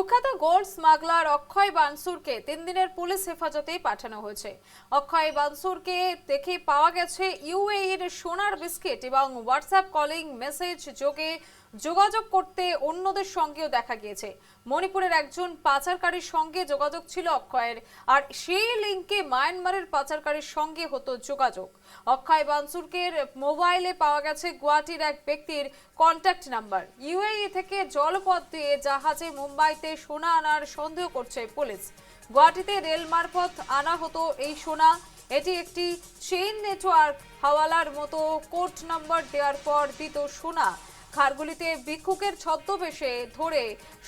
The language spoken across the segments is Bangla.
কুখ্যাত গোল্ড স্মাগলার অক্ষয় বানসুরকে 3 দিনের পুলিশ হেফাজতে পাঠানো হয়েছে। অক্ষয় বানসুরকে দেখে পাওয়া গেছে ইউএইর সোনার বিস্কিট এবং হোয়াটসঅ্যাপ কলিং মেসেজ যোগে যোগাযোগ করতে অন্যদের সঙ্গেও দেখা গিয়েছে। মণিপুরের একজন পাচারকারীর সঙ্গে যোগাযোগ ছিল অক্ষয়ের, আর সেই লিঙ্কে মায়ানমারের পাচারকারীর সঙ্গে হতো যোগাযোগ। অক্ষয় বানসুরকে মোবাইলে পাওয়া গেছে গুয়াহাটির এক ব্যক্তির কন্ট্যাক্ট নাম্বার। ইউএই থেকে জলপথ দিয়ে জাহাজে মুম্বাইতে সোনা আনার সন্দেহ করছে পুলিশ। গুয়াহাটিতে রেল মারফত আনা হতো এই সোনা। এটি একটি চেইন নেটওয়ার্ক। হাওয়ালার মতো কোড নাম্বার দেওয়ার পর দিত সোনা। খারগুলিতে ভিক্ষুকের ছদ্মবেশে ধরে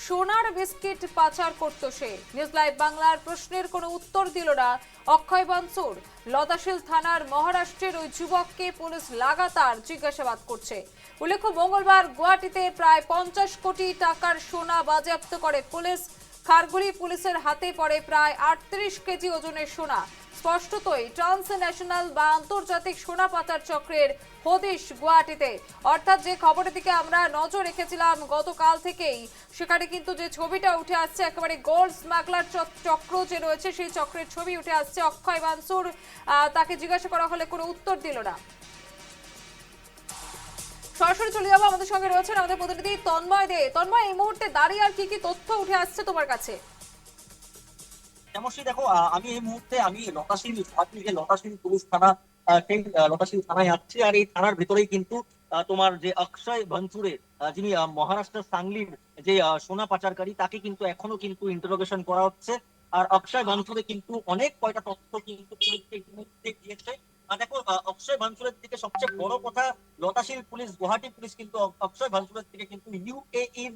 সোনার বিস্কিট পাচার করত সে। নিউজ লাইভ বাংলার প্রশ্নের কোনো উত্তর দিল না অক্ষয় বানসুর। লতাশিল থানার মহারাষ্ট্রের ওই যুবককে পুলিশ লাগাতার জিজ্ঞাসাবাদ করছে। উল্লেখ্য, মঙ্গলবার গুয়াহাটিতে প্রায় 50 কোটি টাকার সোনা বাজেয়াপ্ত করে পুলিশ। খারগুলি পুলিশের হাতে পড়ে প্রায় 38 কেজি ওজনের সোনা। স্পষ্টতই ট্রান্সন্যাশনাল বা আন্তর্জাতিক সোনা পাচার চক্রের হদিশ গুয়াহাটিতে। অর্থাৎ যে খবরের দিকে আমরা নজর রেখেছিলাম গতকাল থেকেই, সেখানে কিন্তু যে ছবিটা উঠে আসছে, একেবারে গোল্ড স্মাগলার চক্র যে রয়েছে সেই চক্রের ছবি উঠে আসছে। অক্ষয় বানসুর, তাকে জিজ্ঞাসা করা হলে কোনো উত্তর দিল না। সরাসরি চলে যাবো, আমাদের সঙ্গে রয়েছেন আমাদের প্রতিনিধি তন্ময় দে। তন্ময়, এই মুহূর্তে দাঁড়িয়ে আর কি তথ্য উঠে আসছে তোমার কাছে? সমস্যা দেখো, আমি এই মুহূর্তে লতাশিল যে লতাশিল পুলিশ থানা, সেই লতাশিল থানায় যাচ্ছি। আর এই থানার ভিতরেই কিন্তু তোমার যে অক্ষয় বানসুরে, যিনি মহারাষ্ট্রের সাংলির যে সোনা পাচারকারী, তাকে কিন্তু এখনো কিন্তু ইন্টারোগেশন করা হচ্ছে। আর অক্ষয় বানসুরে কিন্তু অনেক কয়টা তথ্য কিন্তু পুলিশকে ইতিমধ্যে দিয়েছে। দেখো, অক্ষয় বানসুরের দিকে সবচেয়ে বড় কথা, লতাশিল পুলিশ, গুয়াহাটি পুলিশ কিন্তু অক্ষয় বানসুরের দিকে কিন্তু ইউএইর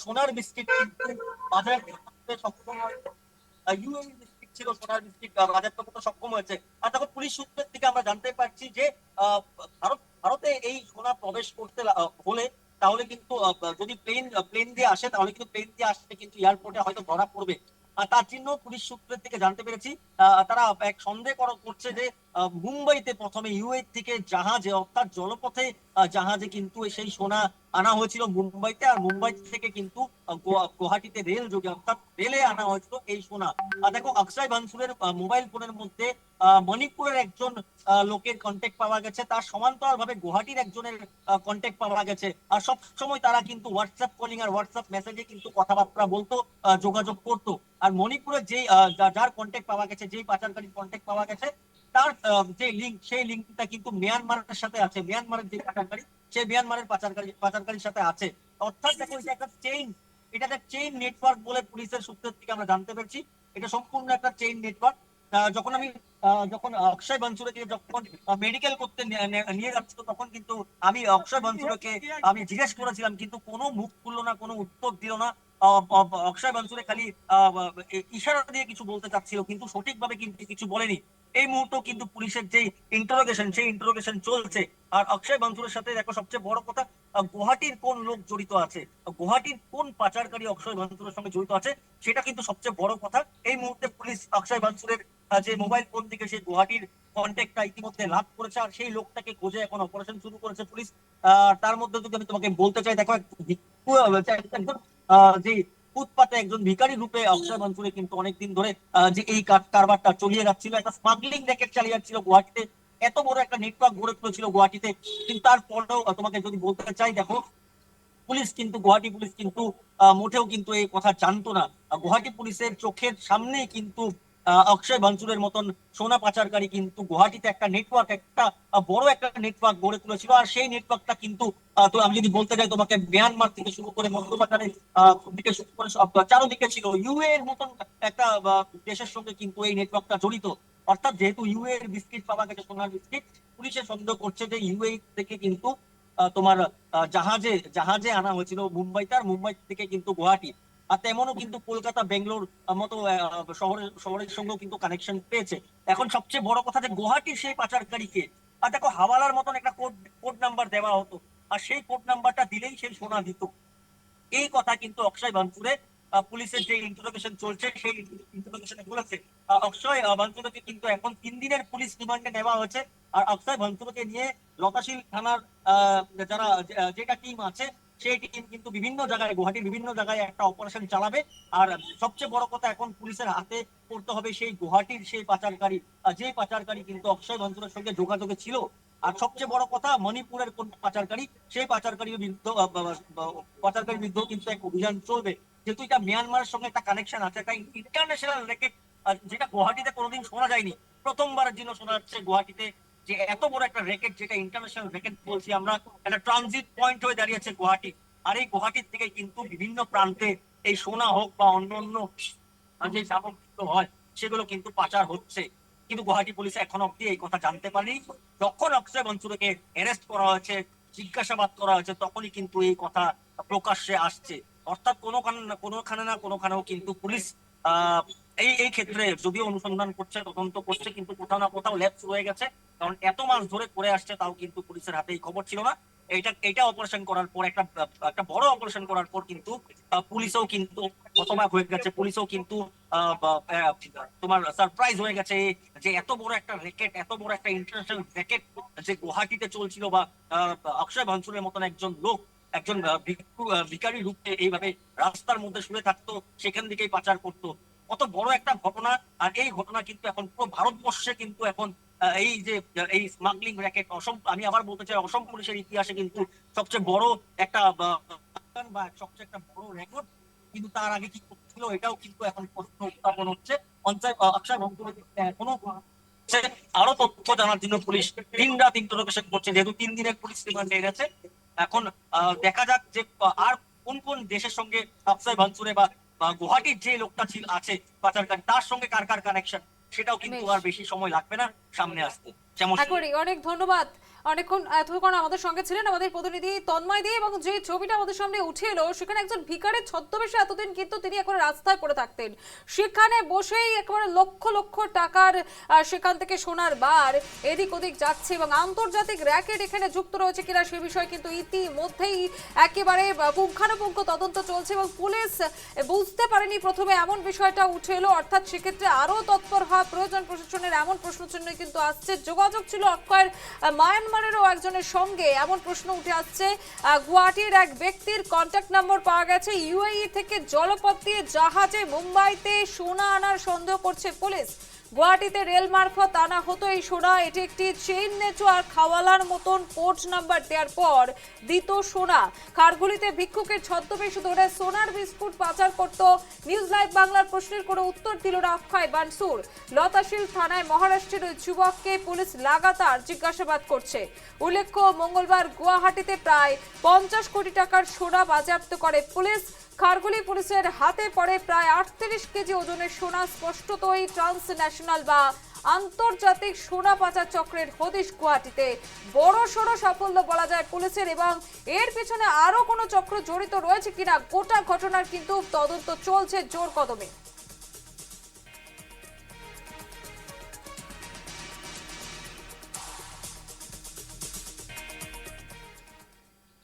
সোনার বিস্কিট কিন্তু বাজার করতে সক্ষম হয়। ইউএই ডিস্ট্রিক্ট ছিল, সোনার ডিস্ট্রিক্ট বাজেয়াপ্ত করতে সক্ষম হয়েছে। আর তখন পুলিশ সূত্রের থেকে আমরা জানতে পারছি যে ভারতে এই সোনা প্রবেশ করতে হলে, তাহলে কিন্তু যদি প্লেন দিয়ে আসে, তাহলে কিন্তু প্লেন দিয়ে আসলে কিন্তু এয়ারপোর্টে হয়তো ধরা পড়বে। আর তার জন্য পুলিশ সূত্রের থেকে জানতে পেরেছি, তারা এক সন্দেহ করছে যে মুম্বাইতে প্রথমে ইউএই থেকে জাহাজে, অর্থাৎ জলপথে জাহাজে কিন্তু সেই সোনা আনা হয়েছিল মুম্বাইতে। আর মুম্বাই থেকে কিন্তু গুয়াহাটিতে রেল যোগে, অর্থাৎ রেলে আনা হয়েছিল এই সোনা। দেখো, অক্ষয় বানসুরের মোবাইল ফোনের মধ্যে মণিপুরের একজন লোকের কন্ট্যাক্ট পাওয়া গেছে, তার সমান্তরাল ভাবে গুয়াহাটির একজনের কন্ট্যাক্ট পাওয়া গেছে। আর সব সময় তারা কিন্তু হোয়াটসঅ্যাপ কলিং আর হোয়াটসঅ্যাপ মেসেজে কিন্তু কথাবার্তা বলতো, যোগাযোগ করতো। আর মণিপুরের যে যার কন্ট্যাক্ট পাওয়া গেছে, যেই পাচারকারীর কন্ট্যাক্ট পাওয়া গেছে, তার যে লিঙ্ক, সেই লিঙ্কটা কিন্তু মিয়ানমারের সাথে আছে। মিয়ানমারের যে পাচারকারী, সে মিয়ানমারের পাচারকারীর সাথে আছে। অর্থাৎ দেখো, এটা একটা চেইন, এটা একটা চেইন নেটওয়ার্ক বলে পুলিশের সূত্রের থেকে আমরা জানতে পেরেছি। এটা সম্পূর্ণ একটা চেইন নেটওয়ার্ক। যখন অক্ষয় বানসুরকে যখন মেডিকেল করতে নিয়ে যাচ্ছিল, তখন কিন্তু আমি অক্ষয় বানসুরকে আমি জিজ্ঞেস করেছিলাম, কিন্তু কোনো মুখ খুললো না, কোনো উত্তর দিল না। অক্ষয় বানসুরে খালি ইশারা দিয়ে কিছু বলতে চাচ্ছিল, কিন্তু সঠিকভাবে কিন্তু কিছু বলেনি। এই মুহূর্তে কিন্তু পুলিশের যে ইন্টারোগেশন, সেই ইন্টারোগেশন চলছে। আর অক্ষয় বানসুরের সাথে দেখো, সবচেয়ে বড় কথা, গুয়াহাটির কোন লোক জড়িত আছে, গুয়াহাটির কোন পাচারকারী অক্ষয় বানসুরের সঙ্গে জড়িত আছে, সেটা কিন্তু সবচেয়ে বড় কথা। এই মুহূর্তে পুলিশ অক্ষয় বানসুরের যে মোবাইল ফোন থেকে সেই গুয়াহাটির কন্ট্যাক্টটা ইতিমধ্যে লাভ করেছে, আর সেই লোকটাকে খোঁজে এখন অপারেশন শুরু করেছে পুলিশ। তার মধ্যে যদি আমি তোমাকে বলতে চাই, দেখো, একজন যে ফুটপাতে একজন ভিখারি রূপে অক্ষয় বানসুরে কিন্তু অনেকদিন ধরে যে এই কারবারটা চলিয়ে যাচ্ছিল, একটা স্মাগলিং র্যাকেট চালিয়ে যাচ্ছিল গুয়াহাটিতে। এত বড় একটা নেটওয়ার্ক গড়ে তুলেছিল গুয়াহাটিতে। কিন্তু তারপরেও তোমাকে যদি বলতে চাই, দেখো, পুলিশ কিন্তু, গুয়াহাটি পুলিশ কিন্তু মোটেও কিন্তু এই কথা জানতো না। গুয়াহাটি পুলিশের চোখের সামনেই কিন্তু অক্ষয় বানসুরের মতন সোনা পাচারকারী কিন্তু গুয়াহাটিতে একটা নেটওয়ার্ক, একটা বড় একটা নেটওয়ার্ক গড়ে তুলেছিল। আর সেই নেটওয়ার্কটা কিন্তু তো আমি যদি বলতে যাই তোমাকে, মিয়ানমার থেকে শুরু করে মধ্যপ্রাচ্যের দিকে শুরু করে সব চারদিকে ছিল। ইউএ এর মতন একটা দেশের সঙ্গে কিন্তু এই নেটওয়ার্কটা জড়িত। অর্থাৎ যেহেতু ইউএ এর বিস্কিট পাওয়া গেছে, সোনার বিস্কিট, পুলিশের সন্দেহ করছে যে ইউএই থেকে কিন্তু তোমার জাহাজে জাহাজে আনা হয়েছিল মুম্বাইতে, আর মুম্বাই থেকে কিন্তু গুয়াহাটি। আর তেমনও কিন্তু কলকাতা, বেঙ্গালোর মতো শহরের সঙ্গেও কিন্তু কানেকশন পেয়েছে। এখন সবচেয়ে বড় কথা, যে গুয়াহাটির সেই পাচারকারীকে, আর দেখো, হাওয়ালার মতন একটা কোড কোড নাম্বার দেওয়া হতো, আর সেই কোড নাম্বারটা দিলেই সেই সোনা দিত। এই কথা কিন্তু অক্ষয় বানপুরে পুলিশের যে ইন্টারোগেশন চলছে, সেই ইন্টারোগেশনে বলেছে। অক্ষয় বানপুরকে কিন্তু এখন 3 দিনের পুলিশ রিমান্ডে নেওয়া হয়েছে। আর অক্ষয় বানপুরকে নিয়ে লতাশিল থানার যারা যেটা টিম আছে, সেই টিম কিন্তু বিভিন্ন জায়গায়, গুয়াহাটির বিভিন্ন জায়গায় একটা অপারেশন চালাবে। আর সবচেয়ে বড় কথা, এখন পুলিশের হাতে পড়তে হবে সেই গুয়াহাটির সেই পাচারকারী, যে পাচারকারী কিন্তু অক্ষয় বানসুরের সঙ্গে যোগাযোগে ছিল। আর সবচেয়ে বড় কথা, মণিপুরের কোন পাচারকারী, সেই পাচারকারীর বিরুদ্ধে পাচারকারীর বিরুদ্ধেও কিন্তু এক অভিযান চলবে। যেহেতু এটা মিয়ানমারের সঙ্গে একটা কানেকশন আছে, একটা ইন্টারন্যাশনাল রেকেট, যেটা গুয়াহাটিতে কোনোদিন শোনা যায়নি। প্রথমবারের জন্য শোনা যাচ্ছে গুয়াহাটিতে যে এত বড় একটা রেকেট, যেটা ইন্টারন্যাশনাল রেকেট বলছি আমরা, একটা ট্রানজিট পয়েন্ট হয়ে দাঁড়িয়েছে গুয়াহাটি। আর এই গুয়াহাটির থেকে কিন্তু বিভিন্ন প্রান্তে এই সোনা হোক বা অন্য অন্য যে সামগ্রী হয়, সেগুলো কিন্তু পাচার হচ্ছে। কিন্তু গুয়াহাটি পুলিশ এখন অব্দি এই কথা জানতে পারেনি। যখন অক্ষয় বানসুরকে অ্যারেস্ট করা হয়েছে, জিজ্ঞাসাবাদ করা হয়েছে, তখনই কিন্তু এই কথা প্রকাশ্যে আসছে। অর্থাৎ কোনোখানে না কোনোখানেও কিন্তু পুলিশ আহ এই এই ক্ষেত্রে যদিও অনুসন্ধান করছে, তদন্ত করছে, কিন্তু কোথাও না কোথাও ল্যাপস রয়ে গেছে। কারণ এত মাস ধরে করে আসছে, তাও কিন্তু পুলিশের হাতে এই খবর ছিল না। এটা অপারেশন করার পর, একটা একটা বড় অপারেশন করার পর কিন্তু পুলিশও কিন্তু হতবাক হয়ে গেছে। পুলিশও কিন্তু তোমার সারপ্রাইজ হয়ে গেছে যে এত বড় একটা র্যাকেট, এত বড় একটা ইন্টারন্যাশনাল র্যাকেট যে গুয়াহাটিতে চলছিল, বা অক্ষয় বানসুরের মতন একজন লোক, একজন ভিখারি রূপে এইভাবে রাস্তার মধ্যে শুয়ে থাকতো, সেখান থেকেই পাচার করতো। কত বড় একটা ঘটনা। আর এই ঘটনা কিন্তু এখন পুরো ভারতবর্ষে কিন্তু এখন এই যে এই স্মাগলিং র্যাকেট, আমি আবার বলতে চাই, অসম পুলিশের ইতিহাসে কিন্তু সবচেয়ে বড় একটা বা সবচেয়ে একটা বড় রেকর্ড। কিন্তু তার আগে কি করছিল, এটাও কিন্তু এখন প্রশ্ন উত্থাপন হচ্ছে। অক্ষয় বানসুরের এখনো আরো তথ্য জানার জন্য পুলিশ দিন রাত ইন্টারোগেশন করছে, যেহেতু 3 দিনের পুলিশ রিমান্ডে এনেছে। এখন দেখা যাক যে আর কোন কোন দেশের সঙ্গে অক্ষয় বানসুরে বা গুয়াহাটির যে লোকটা আছে পাচারকারী, তার সঙ্গে কার কার কানেকশন, সেটাও কিন্তু বেশ, আর বেশি সময় লাগবে না সামনে আসতে। যেমন একেবারেই অনেক ধন্যবাদ। অনেকক্ষণ এতক্ষণ আমাদের সঙ্গে ছিলেন আমাদের প্রতিনিধি তন্ময় দে, এবং যে ছবিটা আমাদের সামনে উঠে এলো, সেখানে একজন ভিখারির ছদ্মবেশে এতদিন কিন্তু তিনি এখন রাস্তায় পড়ে থাকতেন। সেখানে বসেই একেবারে লক্ষ লক্ষ টাকার সেখান থেকে সোনার বার এদিক ওদিক যাচ্ছে, এবং আন্তর্জাতিক র্যাকেট এখানে যুক্ত রয়েছে কিনা সে বিষয়ে কিন্তু ইতিমধ্যেই একেবারে পুঙ্খানুপুঙ্খ তদন্ত চলছে, এবং পুলিশ বুঝতে পারেনি প্রথমে, এমন বিষয়টা উঠে এলো। অর্থাৎ সেক্ষেত্রে আরো তৎপর হওয়া প্রয়োজন প্রশাসনের, এমন প্রশ্নচিহ্ন কিন্তু আসছে। যোগাযোগ ছিল অক্ষয়ের মায়ানমারেরও একজনের সঙ্গে, এমন প্রশ্ন উঠে আসছে। গুয়াহাটির এক ব্যক্তির কন্ট্যাক্ট নম্বর পাওয়া গেছে। ইউএই থেকে জলপথ দিয়ে জাহাজে মুম্বাইতে সোনা আনার সন্দেহ করছে পুলিশ। গুয়াহাটিতে রেল মারফত আনা হতো এই সোনা। এটি একটি চেইন নেটওয়ার্ক হাওয়ালার মতন কোড নাম্বার দেওয়ার পর দিত সোনা। খারগুলিতে ভিক্ষুকের ছদ্মবেশ ধরে সোনার বিস্কুট পাচার করত। নিউজ লাইভ বাংলার প্রশ্নের কোনো উত্তর দিল না অক্ষয় বানসুর। লতাশিল থানায় মহারাষ্ট্রের ওই যুবককে পুলিশ লাগাতার জিজ্ঞাসাবাদ করছে। উল্লেখ্য, মঙ্গলবার গুয়াহাটিতে প্রায় 50 কোটি টাকার সোনা বাজেয়াপ্ত করে পুলিশ। খারগুলি পুলিশের হাতে পড়ে প্রায় 38 কেজি ওজনের সোনা। স্পষ্টতই ট্রান্সন্যাশনাল বা আন্তর্জাতিক সোনা পাচার চক্রের হদিশ গুয়াহাটিতে। বড় সড়ো সাফল্য বলা যায় পুলিশের, এবং এর পিছনে আরো কোনো চক্র জড়িত রয়েছে কিনা গোটা ঘটনার কিন্তু তদন্ত চলছে জোর কদমে।